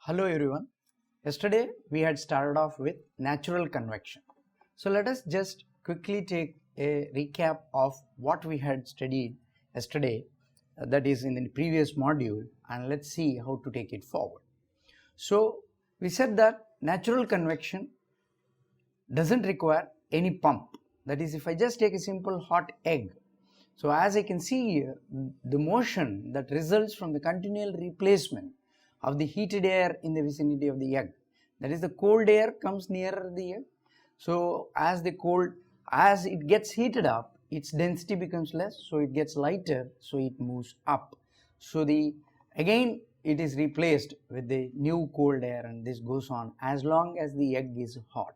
Hello everyone. Yesterday we had started off with natural convection. So let us just quickly take a recap of what we had studied yesterday, that is in the previous module, and let's see how to take it forward. So we said that natural convection doesn't require any pump. That is, if I just take a simple hot egg, so as I can see here, the motion that results from the continual replacement of the heated air in the vicinity of the egg, that is, the cold air comes nearer the egg. So as it gets heated up, its density becomes less, so it gets lighter, so it moves up. So again it is replaced with the new cold air, and this goes on as long as the egg is hot.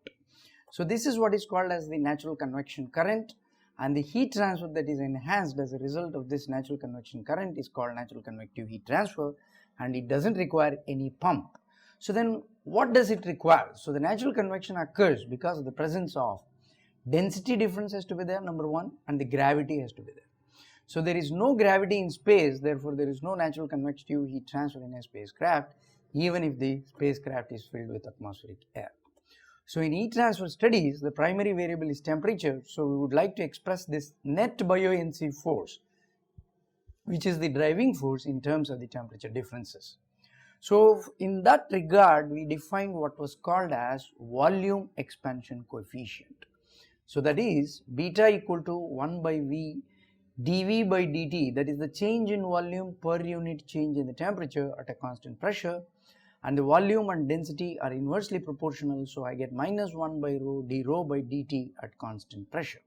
So this is what is called as the natural convection current, and the heat transfer that is enhanced as a result of this natural convection current is called natural convective heat transfer, and it doesn't require any pump. So then what does it require? So the natural convection occurs because of the presence of density difference has to be there, number one, and the gravity has to be there. So there is no gravity in space, therefore there is no natural convective heat transfer in a spacecraft, even if the spacecraft is filled with atmospheric air. So in heat transfer studies, the primary variable is temperature, so we would like to express this net buoyancy force, which is the driving force, in terms of the temperature differences. So in that regard, we defined what was called as volume expansion coefficient. So that is beta equal to 1 by V dV by dt, that is the change in volume per unit change in the temperature at a constant pressure, and the volume and density are inversely proportional, so I get minus 1 by rho d rho by dt at constant pressure.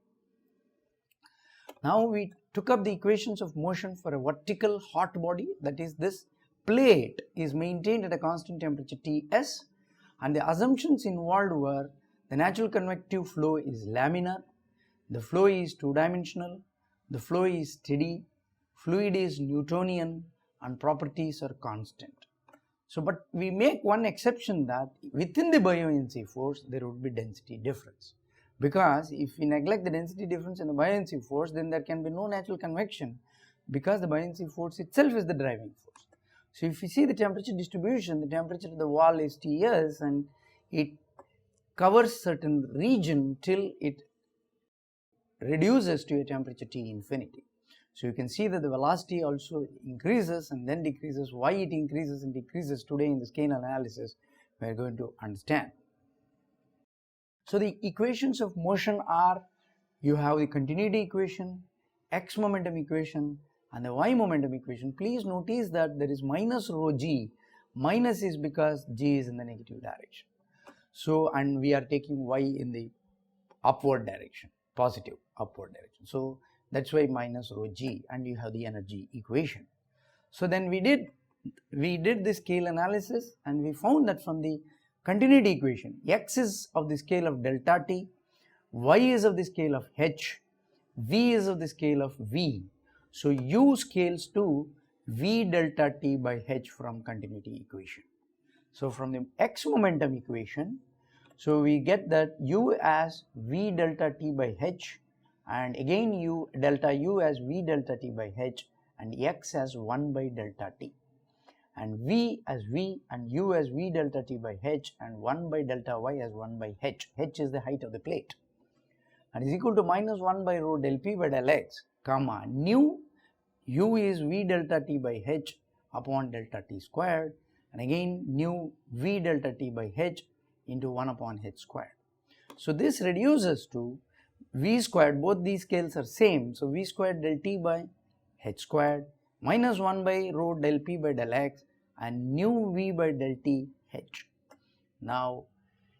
Now we took up the equations of motion for a vertical hot body, that is, this plate is maintained at a constant temperature Ts, and the assumptions involved were the natural convective flow is laminar, the flow is two-dimensional, the flow is steady, fluid is Newtonian, and properties are constant. So, but we make one exception, that within the buoyancy force there would be density difference, because if we neglect the density difference and the buoyancy force, then there can be no natural convection, because the buoyancy force itself is the driving force. So if you see the temperature distribution, the temperature of the wall is Ts, and it covers certain region till it reduces to a temperature T infinity. So you can see that the velocity also increases and then decreases. Why it increases and decreases today in the scale analysis we are going to understand. So the equations of motion are, you have the continuity equation, x momentum equation, and the y momentum equation. Please notice that there is minus rho g. Minus is because g is in the negative direction. So, and we are taking y in the upward direction, positive upward direction. So that's why minus rho g, and you have the energy equation. So then we did the scale analysis, and we found that from the continuity equation, x is of the scale of delta t, y is of the scale of h, v is of the scale of v. So u scales to v delta t by h from continuity equation. So from the x momentum equation, so we get that u as v delta t by h, and again delta u as v delta t by h, and x as 1 by delta t, and v as v, and u as v delta t by h, and 1 by delta y as 1 by h. H is the height of the plate, and is equal to minus 1 by rho del p by del x, comma nu u is v delta t by h upon delta t squared, and again nu v delta t by h into 1 upon h squared. So this reduces to v squared, both these scales are same, so v squared del t by h squared minus 1 by rho del p by del x, and nu v by del t h. Now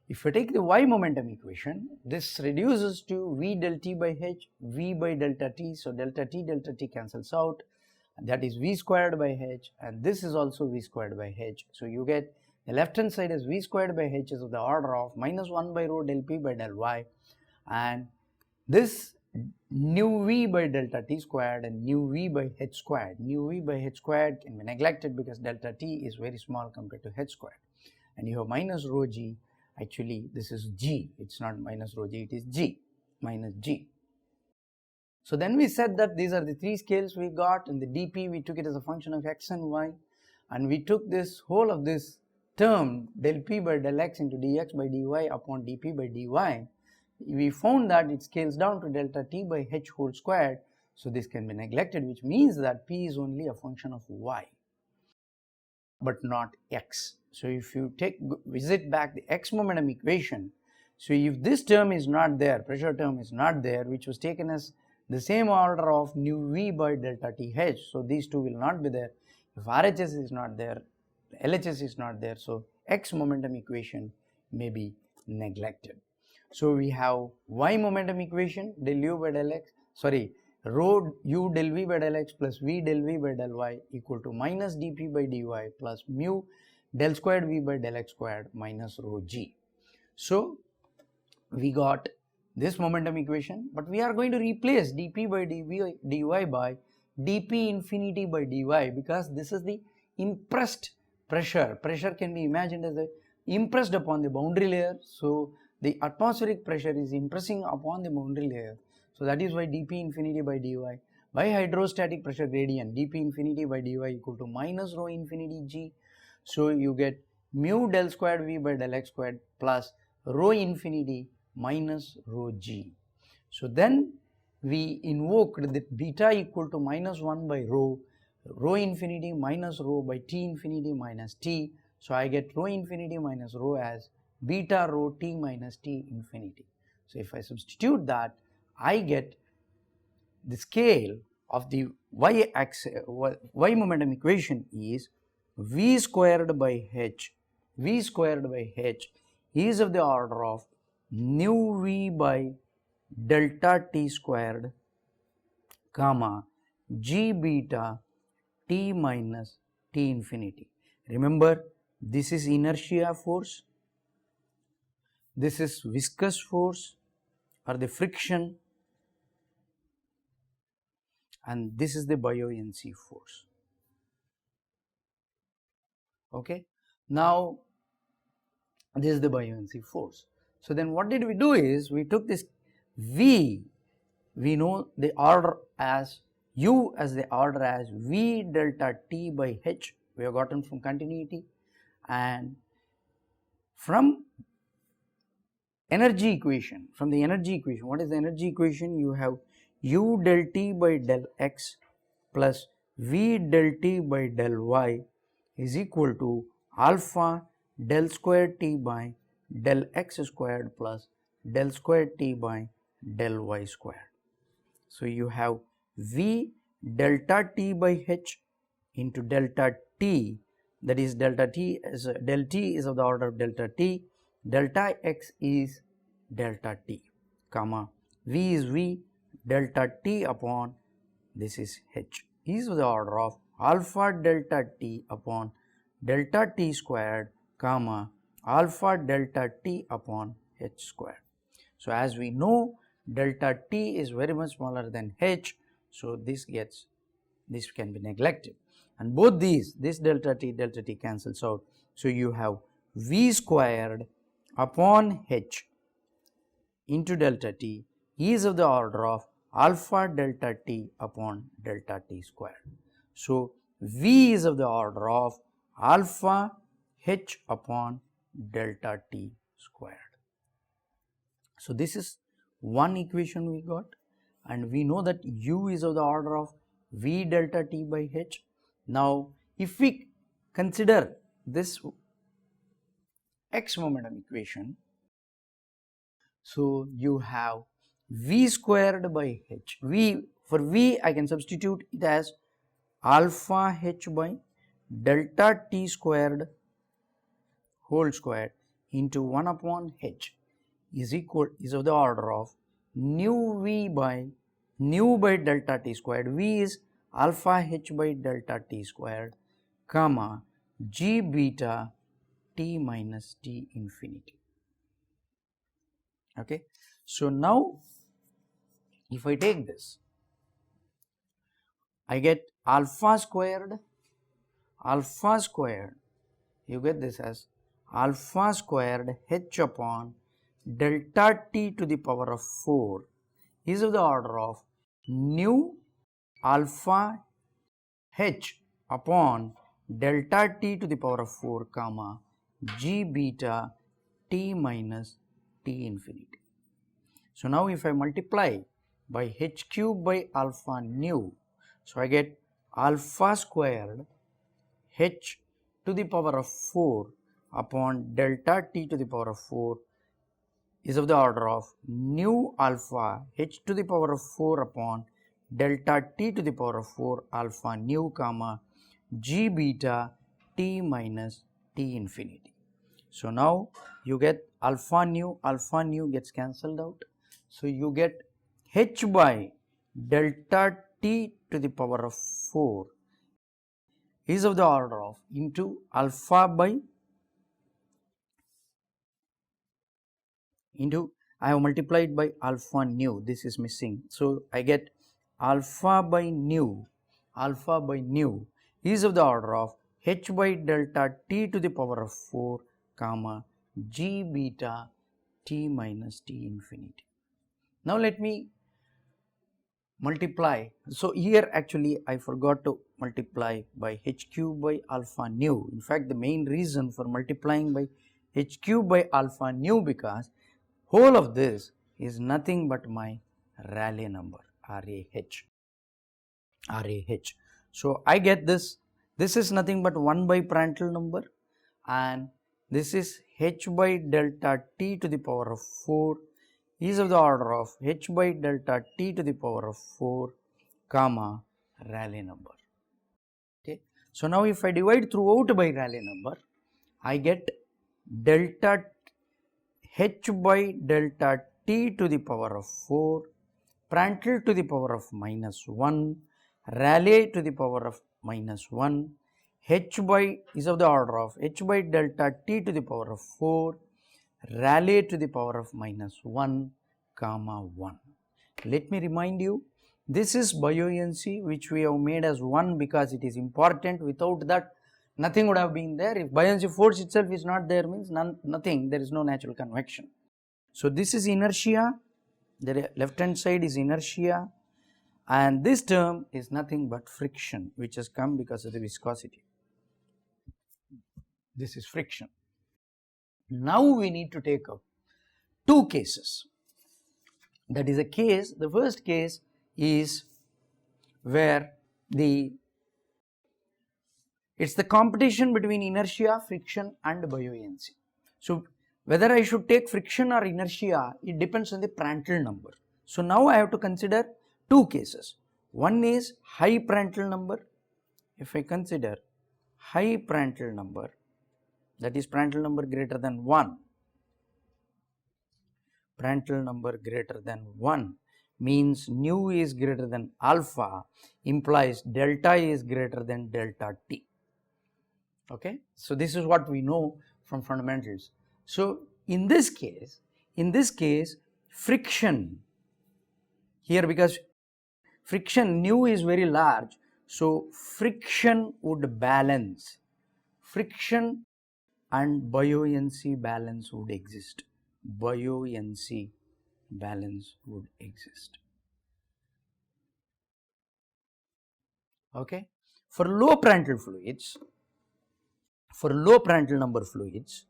if we take the y momentum equation, this reduces to v del t by h, v by delta t, so delta t cancels out, and that is v squared by h, and this is also v squared by h. So you get the left hand side as v squared by h is of the order of minus 1 by rho del p by del y, and this nu v by delta t squared and nu v by h squared. Nu v by h squared can be neglected because delta t is very small compared to h squared, and you have minus rho g. Actually this is g, it's not minus rho g, it is g, minus g. So then we said that these are the three scales we got, and the dp we took it as a function of x and y, and we took this whole of this term del p by del x into dx by dy upon dp by dy, we found that it scales down to delta t by h whole squared. So this can be neglected, which means that p is only a function of y but not x. So if you visit back the x momentum equation, so if this term is not there, pressure term is not there, which was taken as the same order of nu v by delta th, so these two will not be there. If RHS is not there, LHS is not there, so x momentum equation may be neglected. So we have y momentum equation del u by del x, rho u del v by del x plus v del v by del y equal to minus dp by dy plus mu del squared v by del x squared minus rho g. So we got this momentum equation, but we are going to replace dp by dy by dp infinity by dy, because this is the impressed pressure. Pressure can be imagined as impressed upon the boundary layer. So the atmospheric pressure is impressing upon the boundary layer. So that is why dp infinity by dy by hydrostatic pressure gradient dp infinity by dy equal to minus rho infinity g. So you get mu del squared v by del x squared plus rho infinity minus rho g. So then we invoked that beta equal to minus 1 by rho infinity minus rho by t infinity minus t. So I get rho infinity minus rho as beta rho t minus t infinity. So if I substitute that, I get the scale of the y momentum equation is v squared by h. V squared by h is of the order of nu v by delta t squared comma g beta t minus t infinity. Remember, this is inertia force, this is viscous force or the friction, and this is the buoyancy force. Okay, now this is the buoyancy force. So then what did we do is we took this v, we know the order as u as the order as v delta t by h, we have gotten from continuity, and from energy equation, what is the energy equation? You have u del t by del x plus v del t by del y is equal to alpha del squared t by del x squared plus del squared t by del y squared. So you have v delta t by h into delta t, that is delta t is del t is of the order of delta t, delta x is delta t, comma v is v delta t upon this is h is of the order of alpha delta t upon delta t squared comma alpha delta t upon h squared. So as we know, delta t is very much smaller than h, so this can be neglected, and both this delta t cancels out. So you have v squared upon h into delta t is of the order of alpha delta t upon delta t squared. So v is of the order of alpha h upon delta t squared. So this is one equation we got, and we know that u is of the order of v delta t by h. Now if we consider this x momentum equation, so you have v squared by h, for v I can substitute it as alpha h by delta t squared whole squared into 1 upon h is of the order of nu by delta t squared. V is alpha h by delta t squared comma g beta t minus t infinity. Okay, so now if I take this, I get alpha squared, you get this as alpha squared h upon delta t to the power of 4 is of the order of nu alpha h upon delta t to the power of 4 comma g beta t minus t infinity. So now if I multiply by h cube by alpha nu, so I get alpha squared h to the power of 4 upon delta t to the power of 4 is of the order of nu alpha h to the power of 4 upon delta t to the power of 4 alpha nu comma g beta t minus t infinity. So now you get alpha nu gets cancelled out. So you get h by delta t to the power of 4 is of the order of into alpha by into I have multiplied by alpha nu, this is missing. So I get alpha by nu is of the order of h by delta t to the power of 4 comma g beta t minus t infinity. Now let me multiply. So here actually I forgot to multiply by h cube by alpha nu. In fact, the main reason for multiplying by h cube by alpha nu because whole of this is nothing but my Rayleigh number, RAH. So I get this is nothing but 1 by Prandtl number and this is h by delta t to the power of 4 is of the order of h by delta t to the power of 4 comma Rayleigh number. Okay. So now if I divide throughout by Rayleigh number, I get delta h by delta t to the power of 4 Prandtl to the power of minus 1 Rayleigh to the power of minus 1 h by is of the order of h by delta t to the power of 4 Rayleigh to the power of minus 1 comma 1. Let me remind you, this is buoyancy which we have made as 1 because it is important. Without that nothing would have been there. If buoyancy force itself is not there means nothing, there is no natural convection. So this is inertia, the left hand side is inertia and this term is nothing but friction which has come because of the viscosity. This is friction. Now we need to take up two cases. That is a case, the first case is where it's the competition between inertia, friction and buoyancy. So whether I should take friction or inertia, it depends on the Prandtl number. So now I have to consider two cases. One is high Prandtl number. If I consider high Prandtl number, that is Prandtl number greater than 1, Prandtl number greater than 1 means nu is greater than alpha implies delta is greater than delta t. Okay. So this is what we know from fundamentals. So in this case friction here, because friction nu is very large, so friction would balance, friction and buoyancy balance would exist, buoyancy balance would exist. Okay. For low Prandtl fluids, for low Prandtl number fluids,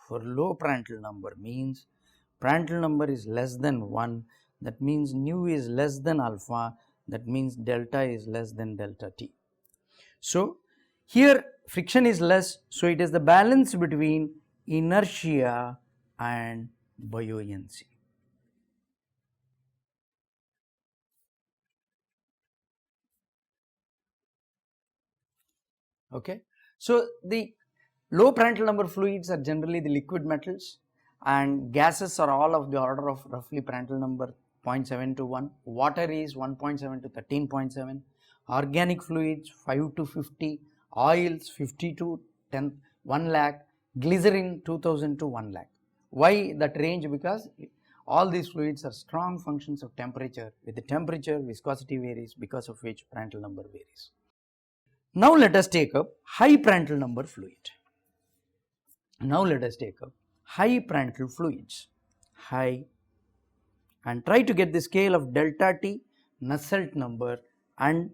for low Prandtl number means Prandtl number is less than 1, that means nu is less than alpha, that means delta is less than delta t. So here friction is less, so it is the balance between inertia and buoyancy. Okay. So the low Prandtl number fluids are generally the liquid metals and gases are all of the order of roughly Prandtl number 0.7 to 1, water is 1.7 to 13.7, organic fluids 5 to 50, oils 50 to 1 lakh, glycerin 2000 to 1 lakh. Why that range? Because all these fluids are strong functions of temperature. With the temperature, viscosity varies, because of which Prandtl number varies. Now let us take up high Prandtl number fluid. Now let us take up high Prandtl fluids, high, and try to get the scale of delta T, Nusselt number and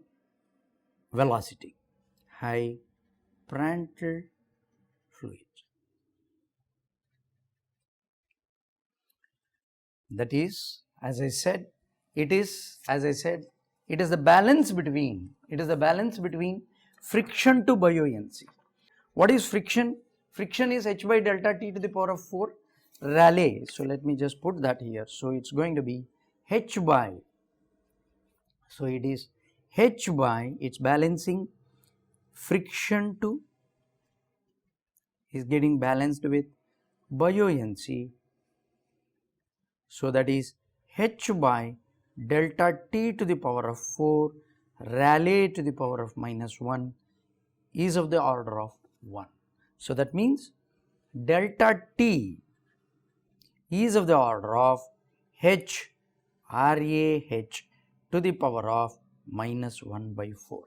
velocity, high Prandtl fluid. That is, as I said, it is the balance between friction to buoyancy. What is friction? Friction is h by delta t to the power of 4 Rayleigh. So let me just put that here. So it's going to be h by, so it is h by, it's balancing friction to, is getting balanced with buoyancy. So that is h by delta t to the power of 4 Rayleigh to the power of minus 1 is of the order of 1. So that means delta t is of the order of h Rah to the power of minus 1 by 4.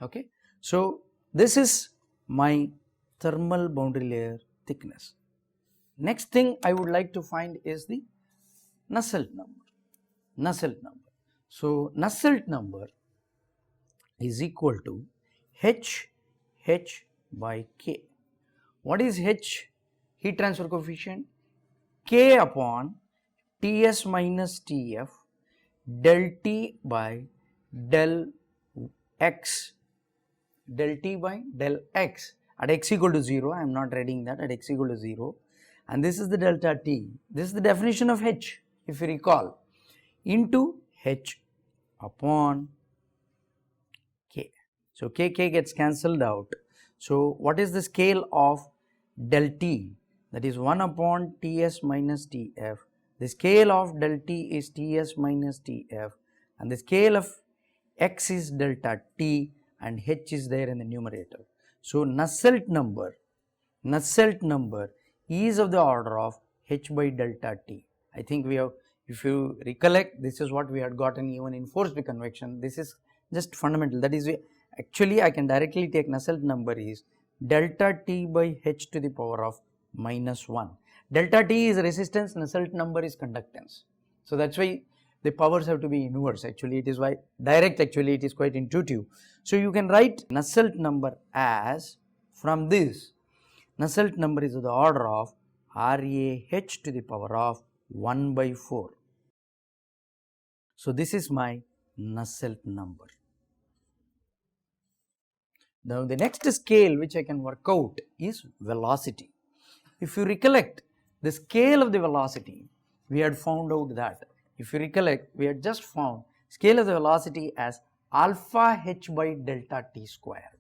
Okay. So this is my thermal boundary layer thickness. Next thing I would like to find is the Nusselt number. Nusselt number. So Nusselt number is equal to h by k. What is h? Heat transfer coefficient. K upon Ts minus Tf del T by del x, del T by del x at x equal to 0. I am not writing that, at x equal to 0, and this is the delta T. This is the definition of h, if you recall, into h upon k. So k gets cancelled out. So what is the scale of del T? That is 1 upon Ts minus Tf. The scale of del T is Ts minus Tf, and the scale of x is delta T, and h is there in the numerator. So Nusselt number is of the order of h by delta T. I think we have, if you recollect, this is what we had gotten even in forced convection. This is just fundamental. That is, actually I can directly take Nusselt number is delta T by h to the power of minus 1. Delta T is resistance, Nusselt number is conductance. So that is why the powers have to be inverse. Actually it is why direct, actually it is quite intuitive. So you can write Nusselt number as, from this, Nusselt number is of the order of Rah to the power of 1 by 4. So this is my Nusselt number. Now the next scale which I can work out is velocity. If you recollect the scale of the velocity, we had found out that, if you recollect, we had just found scale of the velocity as alpha h by delta t square.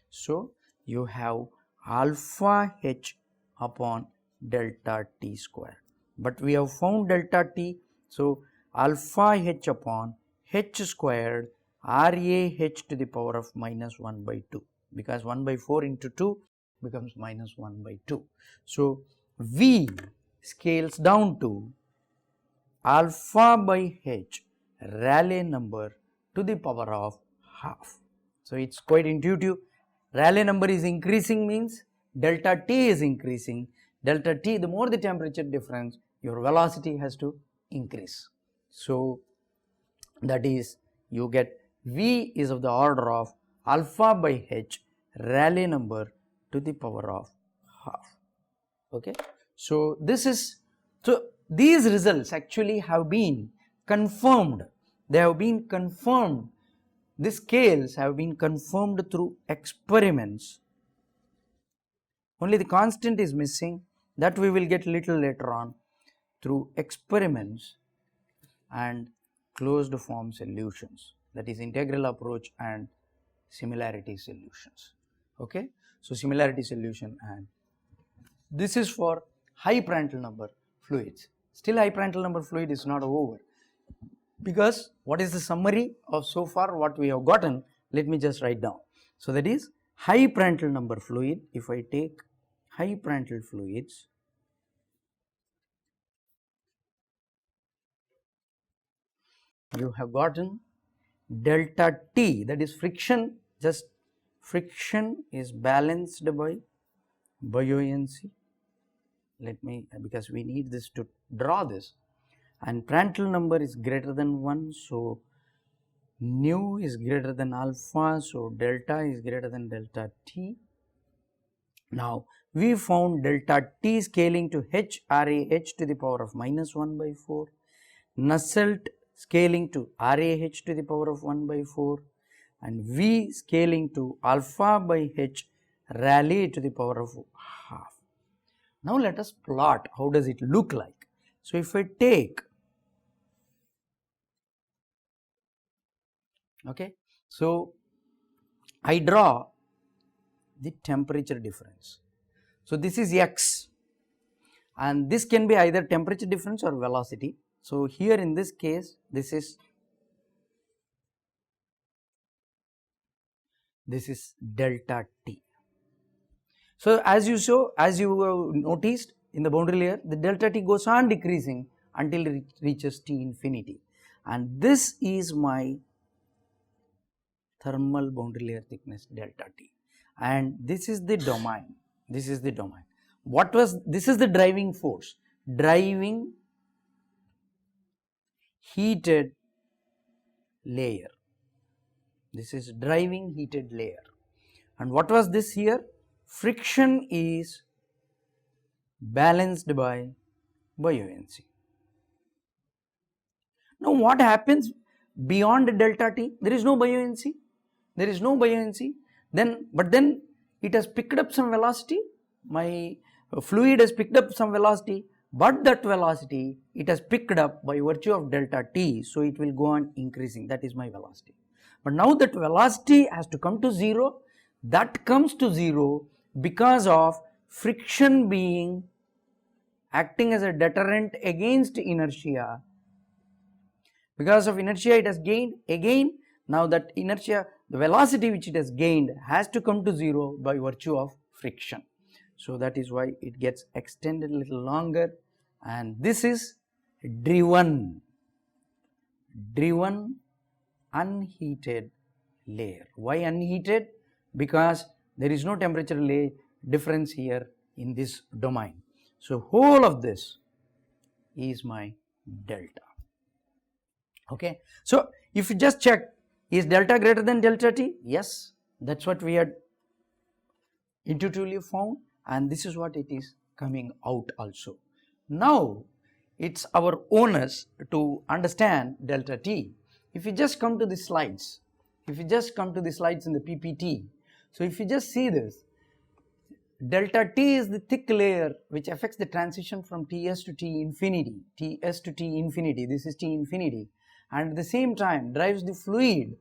So you have alpha h upon delta t square, but we have found delta t. So alpha h upon h squared Rah to the power of minus 1 by 2, because 1 by 4 into 2 becomes minus 1 by 2. So V scales down to alpha by h Rayleigh number to the power of half. So it is quite intuitive. Rayleigh number is increasing means delta T is increasing. Delta T, the more the temperature difference, your velocity has to increase. So that is, you get V is of the order of alpha by h Rayleigh number to the power of half. Okay. So this is, so these results actually have been confirmed. They have been confirmed. The scales have been confirmed through experiments. Only the constant is missing, that we will get little later on through experiments and closed form solutions, that is integral approach and similarity solutions. Okay. So similarity solution, and this is for high Prandtl number fluids. Still high Prandtl number fluid is not over, because what is the summary of so far what we have gotten? Let me just write down. So that is high Prandtl number fluid. If I take high Prandtl fluids, you have gotten delta T, that is friction, just friction is balanced by buoyancy. Let me, because we need this to draw this, and Prandtl number is greater than 1. So nu is greater than alpha, so delta is greater than delta t. Now, we found delta t scaling to h RAH to the power of minus 1 by 4, Nusselt scaling to RAH to the power of 1 by 4, and V scaling to alpha by h Rayleigh to the power of half. Now, let us plot how does it look like. So, if I take, okay, so I draw the temperature difference. So, this is x and this can be either temperature difference or velocity. So, here in this case this is delta t. So, as you noticed in the boundary layer, the delta t goes on decreasing until it reaches T infinity, and this is my thermal boundary layer thickness delta T, and this is the domain. This is the domain. This is the driving force, driving heated layer. This is driving heated layer. And what was this here? Friction is balanced by buoyancy. Now, what happens beyond delta T? There is no buoyancy. There is no buoyancy. But then it has picked up some velocity. My fluid has picked up some velocity, but that velocity it has picked up by virtue of delta T. So, it will go on increasing. That is my velocity. But now that velocity has to come to 0. That comes to 0 because of friction being acting as a deterrent against inertia. Because of inertia it has gained again. Now that inertia, the velocity which it has gained has to come to 0 by virtue of friction. So, that is why it gets extended a little longer, and this is driven unheated layer. Why unheated? Because there is no temperature difference here in this domain. So, whole of this is my delta. Okay. So, if you just check, is delta greater than delta T? Yes, that is what we had intuitively found, and this is what it is coming out also. Now, it is our onus to understand delta T. If you just come to the slides, in the PPT, so if you just see this, delta T is the thick layer which affects the transition from Ts to T infinity, this is T infinity, and at the same time drives the fluid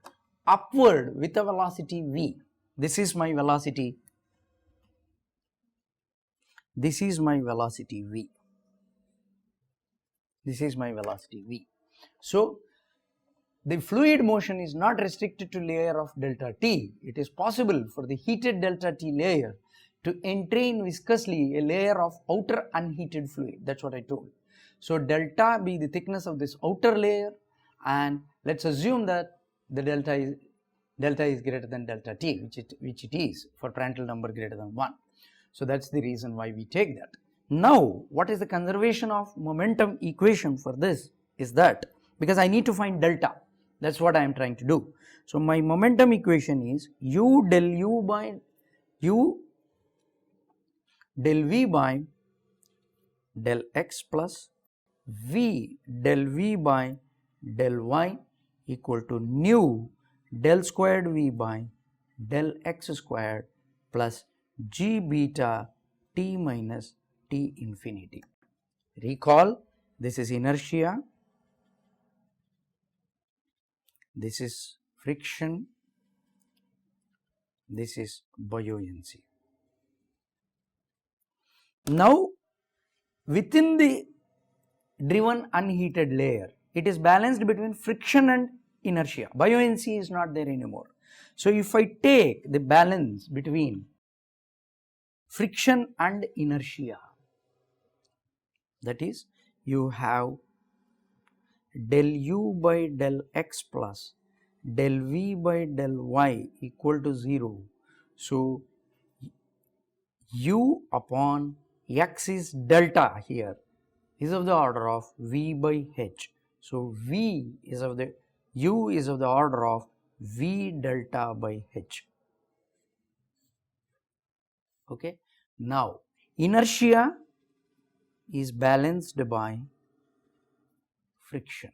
upward with a velocity V. This is my velocity V. So, the fluid motion is not restricted to layer of delta T. It is possible for the heated delta T layer to entrain viscously a layer of outer unheated fluid. That is what I told. So, delta be the thickness of this outer layer, and let us assume that the delta is greater than delta T, which it is for Prandtl number greater than 1. So, that is the reason why we take that. Now, what is the conservation of momentum equation for this is that, because I need to find delta, that is what I am trying to do. So, my momentum equation is u del u by u del v by del x plus v del v by del y equal to nu del squared v by del x squared plus g beta t minus T infinity. Recall, this is inertia, this is friction, this is buoyancy. Now, within the driven unheated layer, it is balanced between friction and inertia. Buoyancy is not there anymore. So, if I take the balance between friction and inertia, that is, you have del u by del x plus del v by del y equal to 0. So, u upon x is delta here is of the order of v by h. So, v is of the U is of the order of V delta by H. Okay. Now, inertia is balanced by friction.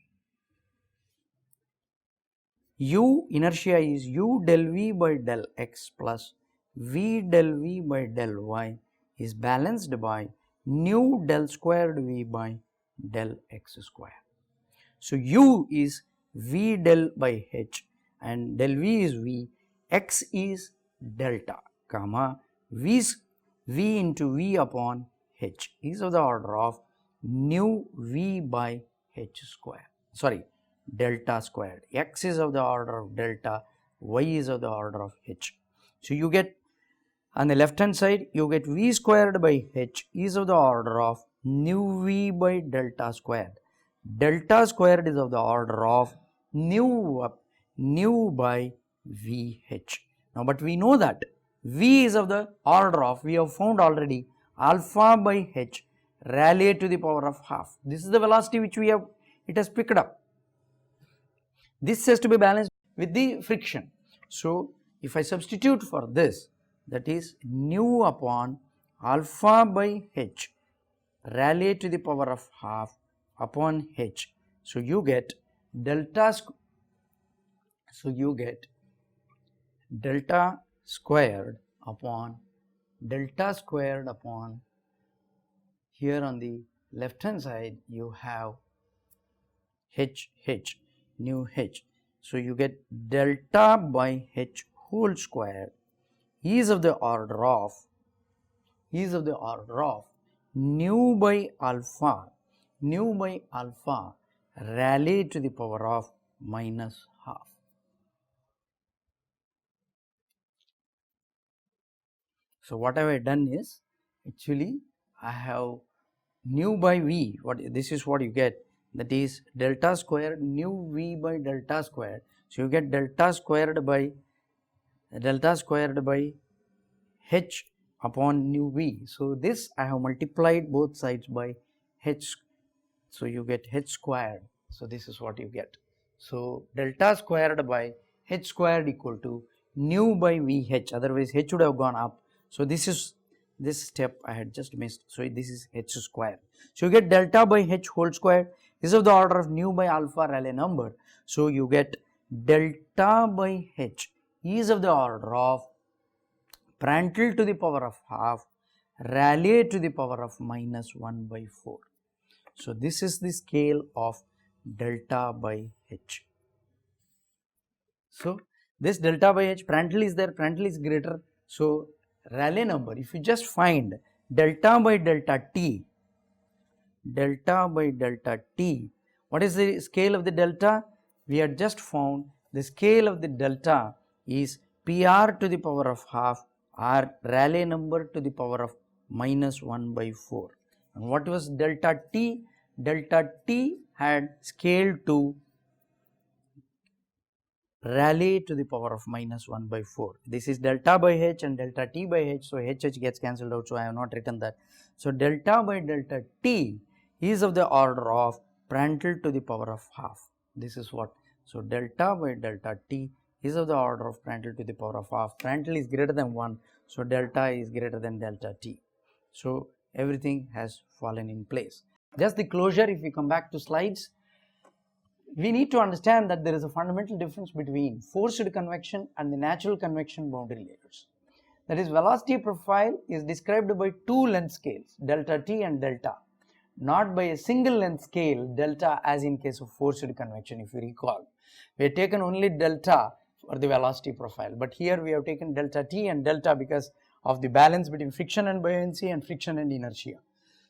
U inertia is U del V by del X plus V del V by del Y is balanced by nu del squared V by del X square. So, U is V del by H and del V is V, X is delta, comma, V into V upon H is of the order of nu V by H square, sorry, delta squared. X is of the order of delta, Y is of the order of H. So, you get on the left hand side, you get V squared by H is of the order of nu V by delta squared. Delta squared is of the order of nu by VH. Now, but we know that V is of the order of, we have found already, alpha by H Rayleigh to the power of half. This is the velocity which it has picked up. This has to be balanced with the friction. So, if I substitute for this, that is nu upon alpha by H Rayleigh to the power of half upon H. So, you get delta squared upon here on the left hand side you have H nu H. So, you get delta by H whole square is of the order of nu by alpha Rayleigh to the power of minus half. So, what have I done is, actually I have nu by V, this is what you get, that is delta squared nu V by delta squared. So, you get delta squared by H upon nu V. So, this I have multiplied both sides by H. So, you get H squared. So, this is what you get. So, delta squared by H squared equal to nu by VH, otherwise H would have gone up. So, this step I had just missed. So, this is H squared. So, you get delta by H whole square is of the order of nu by alpha Rayleigh number. So, you get delta by H is of the order of Prandtl to the power of half Rayleigh to the power of minus 1 by 4. So, this is the scale of delta by H. So, this delta by H, Prandtl is there, Prandtl is greater. So, Rayleigh number, if you just find delta by delta T, what is the scale of the delta? We had just found the scale of the delta is PR to the power of half or Rayleigh number to the power of minus 1 by 4. And what was delta T? Delta T had scaled to Rayleigh to the power of minus 1 by 4. This is delta by H and delta T by H. So, H gets cancelled out. So, I have not written that. So, delta by delta T is of the order of Prandtl to the power of half. This is what. So, delta by delta T is of the order of Prandtl to the power of half. Prandtl is greater than 1. So, delta is greater than delta T. So, everything has fallen in place. Just the closure, if we come back to slides, we need to understand that there is a fundamental difference between forced convection and the natural convection boundary layers. That is, velocity profile is described by two length scales, delta T and delta, not by a single length scale, delta, as in case of forced convection. If you recall, we have taken only delta for the velocity profile, but here we have taken delta T and delta because of the balance between friction and buoyancy and friction and inertia.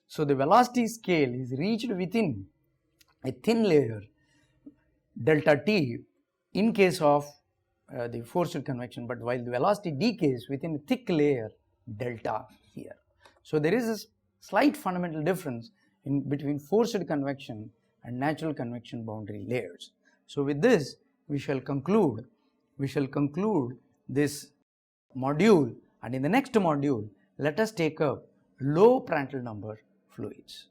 So, the velocity scale is reached within a thin layer delta T in case of the forced convection, but while the velocity decays within a thick layer delta here. So, there is a slight fundamental difference between forced convection and natural convection boundary layers. So, with this we shall conclude this module, and in the next module let us take up low Prandtl number fluids.